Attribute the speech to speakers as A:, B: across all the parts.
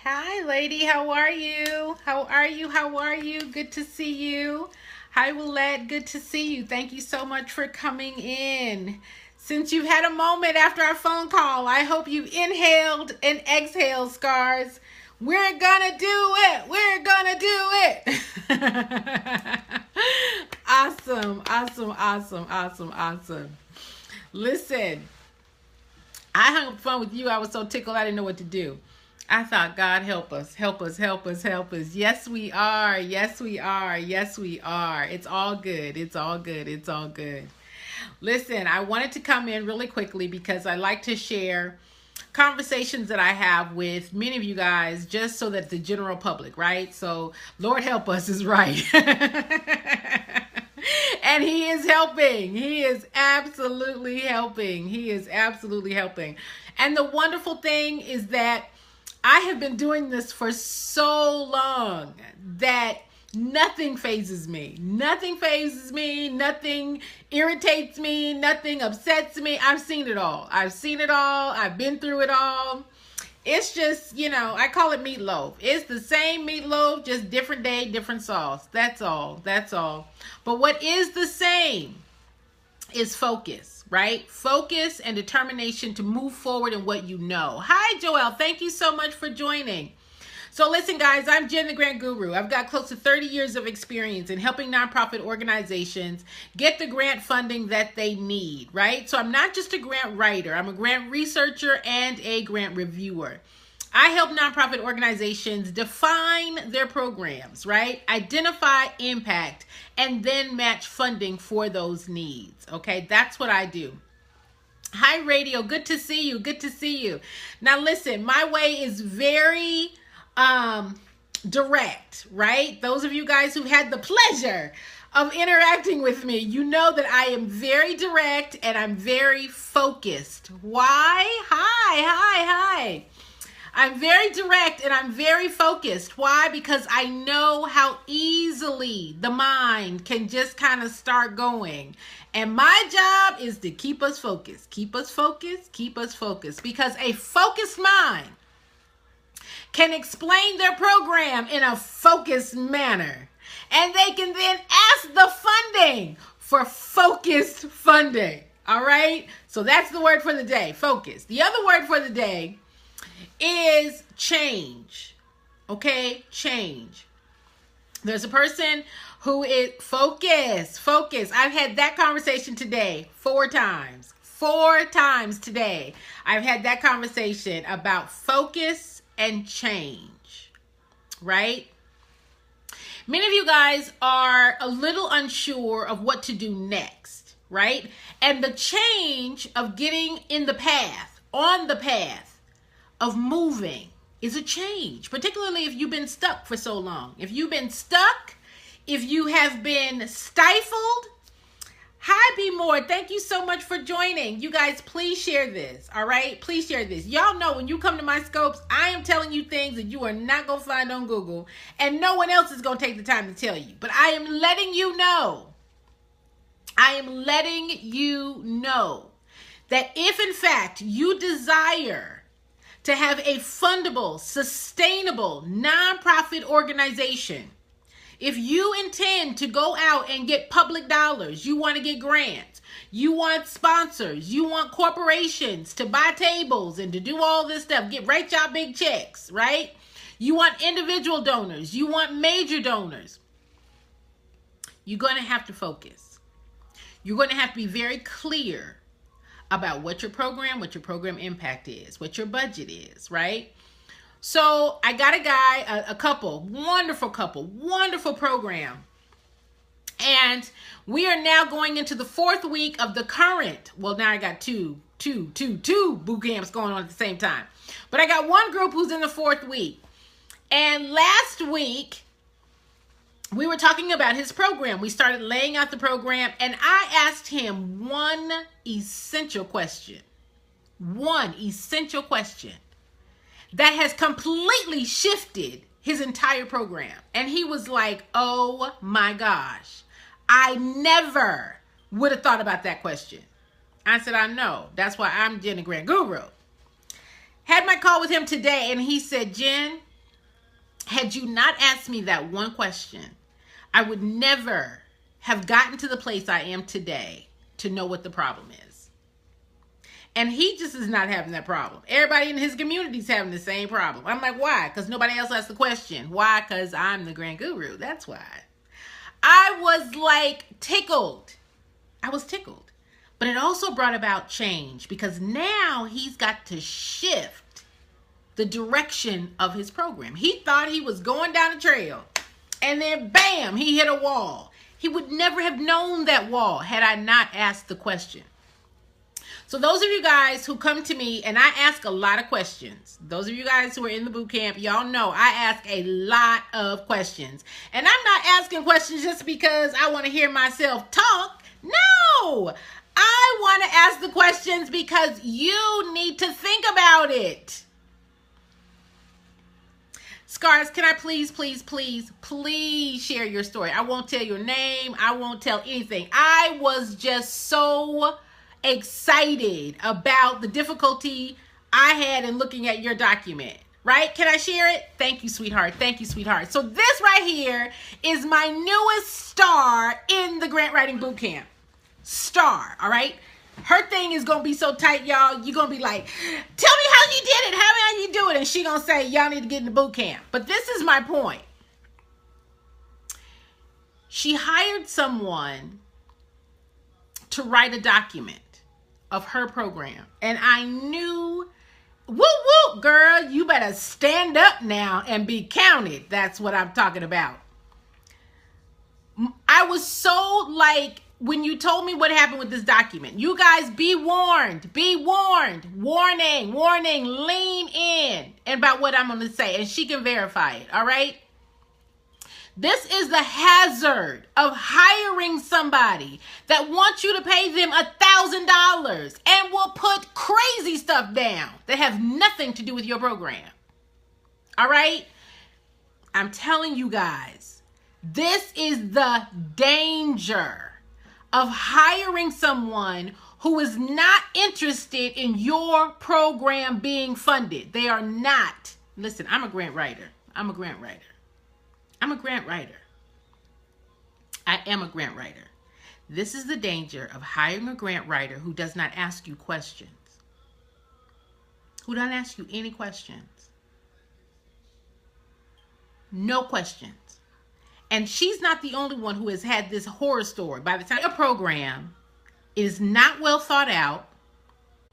A: Hi, lady. How are you? How are you? How are you? Good to see you. Hi, Willette. Good to see you. Thank you so much for coming in. Since you've had a moment after our phone call, I hope you inhaled and exhaled, Scars. We're gonna do it. We're gonna do it. Awesome, awesome, awesome, awesome, awesome. Listen, I hung up the phone with you. I was so tickled I didn't know what to do. I thought, God, help us, help us, help us, help us. Yes, we are. Yes, we are. Yes, we are. It's all good. It's all good. It's all good. Listen, I wanted to come in really quickly because I like to share conversations that I have with many of you guys just so that the general public, right? So, Lord help us is right. And he is helping. He is absolutely helping. He is absolutely helping. And the wonderful thing is that I have been doing this for so long that nothing phases me. Nothing phases me. Nothing irritates me. Nothing upsets me. I've seen it all. I've seen it all. I've been through it all. It's just, I call it meatloaf. It's the same meatloaf, just different day, different sauce. That's all. That's all. But what is the same is focus, right? Focus and determination to move forward in what you know. Hi, Joelle. Thank you so much for joining. So listen, guys, I'm Jen the Grant Guru. I've got close to 30 years of experience in helping nonprofit organizations get the grant funding that they need, right? So I'm not just a grant writer. I'm a grant researcher and a grant reviewer. I help nonprofit organizations define their programs, right? Identify impact, and then match funding for those needs, okay? That's what I do. Hi, Radio. Good to see you. Good to see you. Now, listen, my way is very direct, right? Those of you guys who had the pleasure of interacting with me, you know that I am very direct and I'm very focused. Why? Hi. I'm very direct and I'm very focused. Why? Because I know how easily the mind can just kind of start going. And my job is to keep us focused, keep us focused, keep us focused. Because a focused mind can explain their program in a focused manner. And they can then ask the funding for focused funding. All right? So that's the word for the day, focus. The other word for the day is change. Okay? Change. There's a person who is focus. I've had that conversation today 4 times. 4 times today. I've had that conversation about focus and change, right? Many of you guys are a little unsure of what to do next, right? And the change of getting in the path, on the path of moving is a change, particularly if you've been stuck for so long. If you've been stuck, if you have been stifled. Hi, B More. Thank you so much for joining. You guys, please share this, all right? Please share this. Y'all know when you come to my scopes, I am telling you things that you are not going to find on Google, and no one else is going to take the time to tell you. But I am letting you know. I am letting you know that if, in fact, you desire to have a fundable, sustainable, nonprofit organization, if you intend to go out and get public dollars, you want to get grants, you want sponsors, you want corporations to buy tables and to do all this stuff, write y'all big checks, right? You want individual donors, you want major donors. You're going to have to focus. You're going to have to be very clear about what your program impact is, what your budget is, right? So I got a guy, a couple, wonderful program. And we are now going into the 4th week of the current. Well, now I got two boot camps going on at the same time. But I got one group who's in the 4th week. And last week, we were talking about his program. We started laying out the program. And I asked him one essential question. One essential question that has completely shifted his entire program. And he was like, oh my gosh, I never would have thought about that question. I said, I know. That's why I'm Jen the Grant Guru. Had my call with him today, and he said, Jen, Had you not asked me that one question, I would never have gotten to the place I am today to know what the problem is. And he just is not having that problem. Everybody in his community is having the same problem. I'm like, why? Because nobody else asked the question. Why? Because I'm the grand guru. That's why. I was like tickled. I was tickled. But it also brought about change because now he's got to shift the direction of his program. He thought he was going down a trail and then bam, he hit a wall. He would never have known that wall had I not asked the question. So those of you guys who come to me, and I ask a lot of questions. Those of you guys who are in the boot camp, y'all know I ask a lot of questions. And I'm not asking questions just because I want to hear myself talk. No, I want to ask the questions because you need to think about it. Scars, can I please share your story? I won't tell your name. I won't tell anything. I was just so excited about the difficulty I had in looking at your document, right? Can I share it? Thank you, sweetheart. Thank you, sweetheart. So this right here is my newest star in the grant writing boot camp. Star, all right? Her thing is going to be so tight, y'all. You're going to be like, tell me how you did it. How you do it? And she going to say, y'all need to get in the boot camp. But this is my point. She hired someone to write a document of her program. And I knew, whoop, whoop, girl, you better stand up now and be counted. That's what I'm talking about. I was so like, when you told me what happened with this document, you guys be warned, warning, lean in about what I'm going to say, and she can verify it, all right? This is the hazard of hiring somebody that wants you to pay them $1,000 and will put crazy stuff down that have nothing to do with your program, all right? I'm telling you guys, this is the danger of hiring someone who is not interested in your program being funded. They are not. Listen, I'm a grant writer. I am a grant writer. This is the danger of hiring a grant writer who does not ask you questions. Who doesn't ask you any questions. No questions. And she's not the only one who has had this horror story. By the time a program is not well thought out,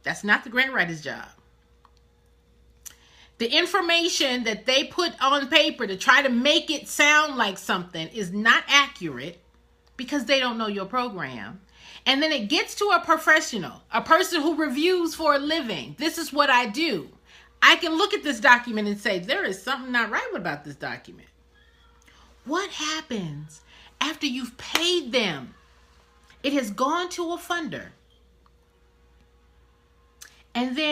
A: that's not the grant writer's job. The information that they put on paper to try to make it sound like something is not accurate because they don't know your program. And then it gets to a professional, a person who reviews for a living. This is what I do. I can look at this document and say, there is something not right about this document. What happens after you've paid them? It has gone to a funder. And then